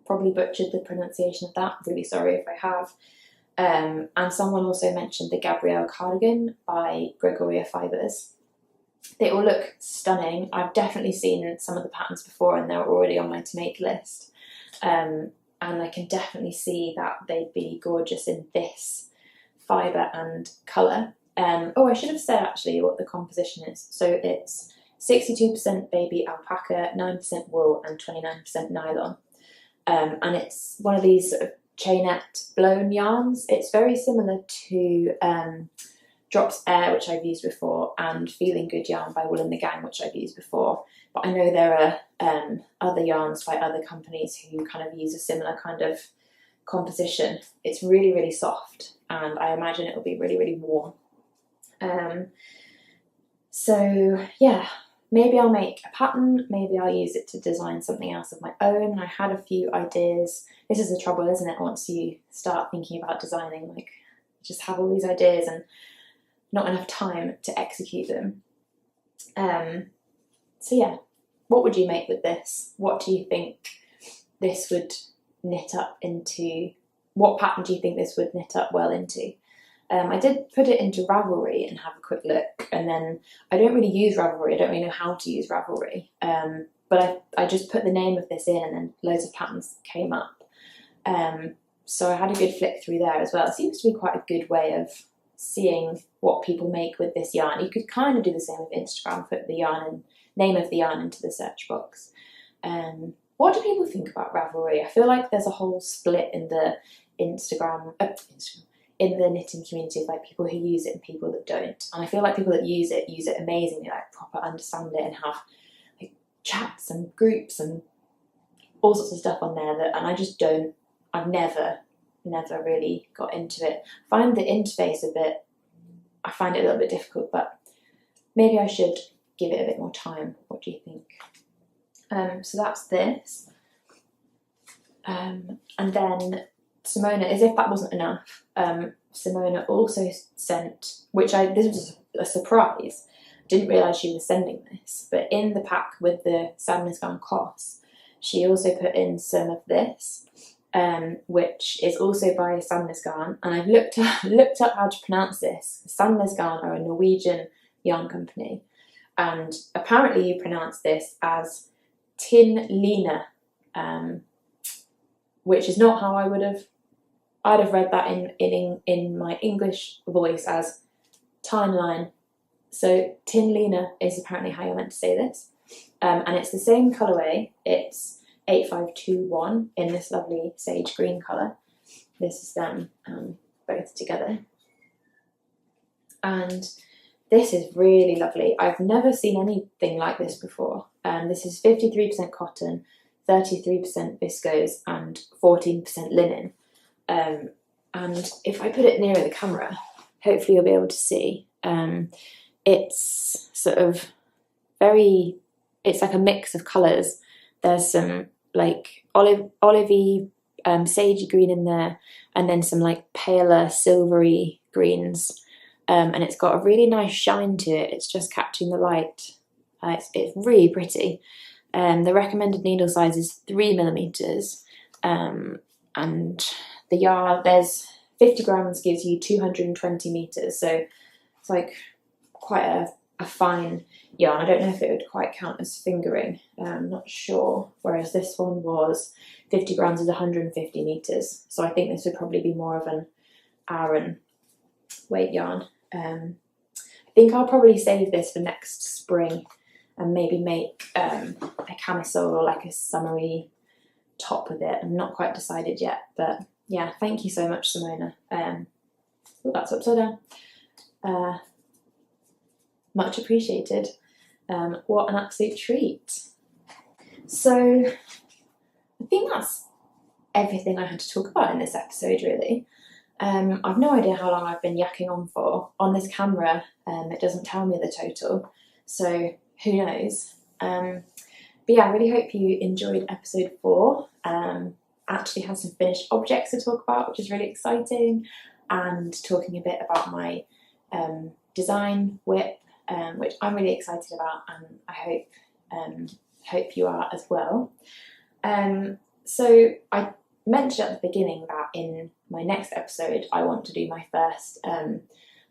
Probably butchered the pronunciation of that, really sorry if I have. And someone also mentioned the Gabrielle Cardigan by Gregoria Fibers. They all look stunning. I've definitely seen some of the patterns before and they're already on my to make list. And I can definitely see that they'd be gorgeous in this fibre and colour. Oh, I should have said actually what the composition is. So it's 62% baby alpaca, 9% wool and 29% nylon. And it's one of these sort of chainette blown yarns. It's very similar to Drops Air, which I've used before, and Feeling Good yarn by Wool and the Gang, which I've used before. But I know there are other yarns by other companies who kind of use a similar kind of composition. It's really, really soft, and I imagine it will be really, really warm. So yeah, maybe I'll make a pattern, maybe I'll use it to design something else of my own. I had a few ideas. This is the trouble, isn't it? Once you start thinking about designing, like, just have all these ideas and not enough time to execute them. So yeah, what would you make with this? What do you think this would knit up into? What pattern do you think this would knit up well into? I did put it into Ravelry and have a quick look, and then I don't really use Ravelry, I don't really know how to use Ravelry, but I just put the name of this in and then loads of patterns came up. So I had a good flick through there as well. It seems to be quite a good way of seeing what people make with this yarn. You could kind of do the same with Instagram, put the yarn and name of the yarn into the search box. What do people think about Ravelry? I feel like there's a whole split in the in the knitting community of like people who use it and people that don't. And I feel like people that use it amazingly, like proper understand it and have like chats and groups and all sorts of stuff on there that, and I just don't, I've never really got into it. I find the interface I find it a little bit difficult, but maybe I should give it a bit more time. What do you think? So that's this. And then Simona, as if that wasn't enough, Simona also sent, this was a surprise, didn't realise she was sending this, but in the pack with the Sadness Gone Koss, she also put in some of this, which is also by Sandnes Garn, and I've looked up how to pronounce this. Sandnes Garn are a Norwegian yarn company, and apparently you pronounce this as Tin Lina, which is not how I'd have read that in my English voice as timeline. So Tin Lina is apparently how you're meant to say this, and it's the same colourway. It's 8521 in this lovely sage green colour. This is them both together, and this is really lovely. I've never seen anything like this before. This is 53% cotton, 33% viscose and 14% linen. And if I put it nearer the camera, hopefully you'll be able to see. It's sort of it's like a mix of colours. There's some like olivey, sagey green in there, and then some like paler silvery greens. And it's got a really nice shine to it. It's just catching the light. It's really pretty. The recommended needle size is 3mm. And the yarn, there's 50 grams gives you 220 meters, so it's like quite a fine yarn. I don't know if it would quite count as fingering, I'm not sure, whereas this one was 50 grams is 150 meters, so I think this would probably be more of an Aran weight yarn. I think I'll probably save this for next spring and maybe make a camisole or like a summery top with it. I'm not quite decided yet, but yeah, thank you so much, Simona. Oh, that's upside down. Much appreciated. What an absolute treat. So I think that's everything I had to talk about in this episode, really. I've no idea how long I've been yakking on for. On this camera, it doesn't tell me the total, so who knows. But yeah, I really hope you enjoyed episode 4. Actually had some finished objects to talk about, which is really exciting, and talking a bit about my design whip which I'm really excited about, and I hope you are as well. So I mentioned at the beginning that in my next episode I want to do my first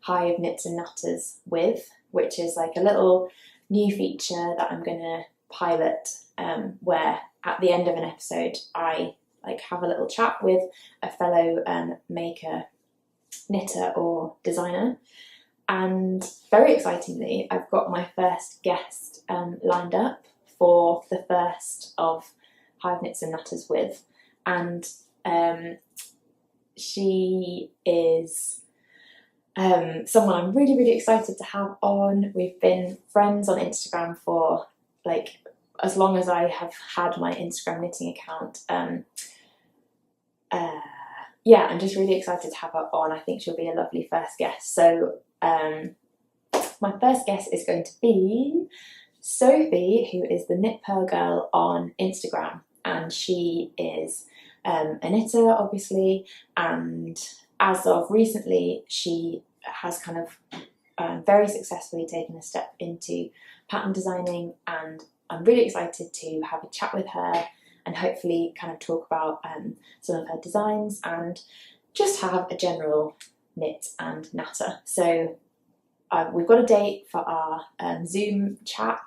Hive knits and natters with, which is like a little new feature that I'm going to pilot, where at the end of an episode I like have a little chat with a fellow maker, knitter or designer. And very excitingly, I've got my first guest lined up for the first of Hive knits and natters with, and she is someone I'm really, really excited to have on. We've been friends on Instagram for like as long as I have had my Instagram knitting account. Yeah, I'm just really excited to have her on. I think she'll be a lovely first guest. So my first guest is going to be Sophie, who is the Knit Pearl Girl on Instagram, and she is a knitter, obviously, and as of recently she has kind of very successfully taken a step into pattern designing, and I'm really excited to have a chat with her and hopefully kind of talk about some of her designs and just have a general knit and natter. So we've got a date for our Zoom chat,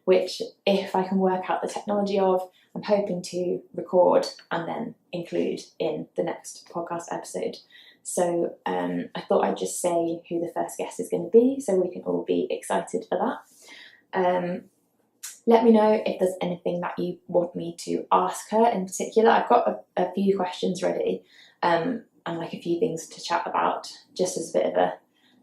which if I can work out the technology of, I'm hoping to record and then include in the next podcast episode. So I thought I'd just say who the first guest is going to be so we can all be excited for that. Let me know if there's anything that you want me to ask her in particular. I've got a few questions ready and like a few things to chat about just as a bit of a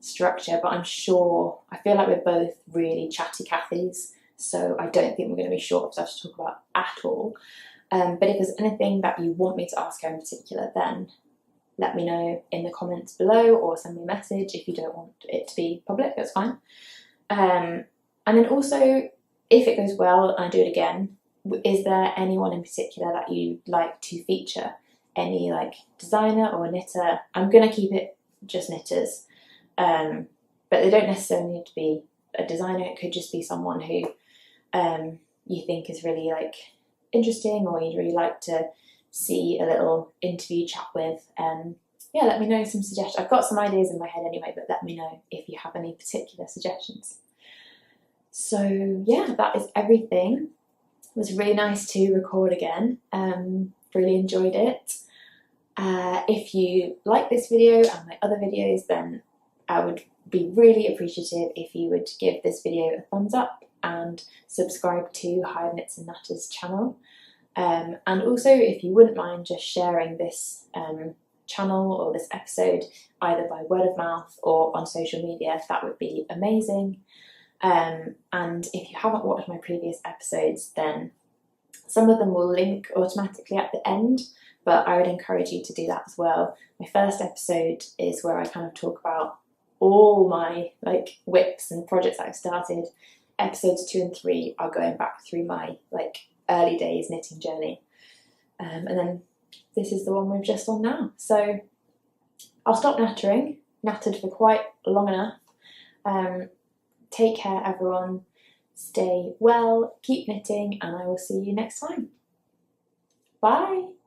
structure, but I feel like we're both really chatty Cathys, so I don't think we're going to be short of stuff to talk about at all. But if there's anything that you want me to ask her in particular, then let me know in the comments below or send me a message. If you don't want it to be public, that's fine. And then also, if it goes well and I do it again, is there anyone in particular that you'd like to feature? Any like designer or knitter? I'm going to keep it just knitters, but they don't necessarily need to be a designer. It could just be someone who you think is really like interesting, or you'd really like to see a little interview chat with. Yeah, let me know some suggestions. I've got some ideas in my head anyway, but let me know if you have any particular suggestions. So yeah, that is everything. It was really nice to record again. Really enjoyed it. If you like this video and my other videos, then I would be really appreciative if you would give this video a thumbs up and subscribe to Hive Knits and Natters channel. And also, if you wouldn't mind just sharing this channel or this episode either by word of mouth or on social media, that would be amazing. And if you haven't watched my previous episodes, then some of them will link automatically at the end, but I would encourage you to do that as well. My first episode is where I kind of talk about all my like whips and projects that I've started. Episodes 2 and 3 are going back through my like early days knitting journey, and then this is the one we've just on now. So I'll stop nattering. Nattered for quite long enough. Take care, everyone. Stay well, keep knitting, and I will see you next time. Bye!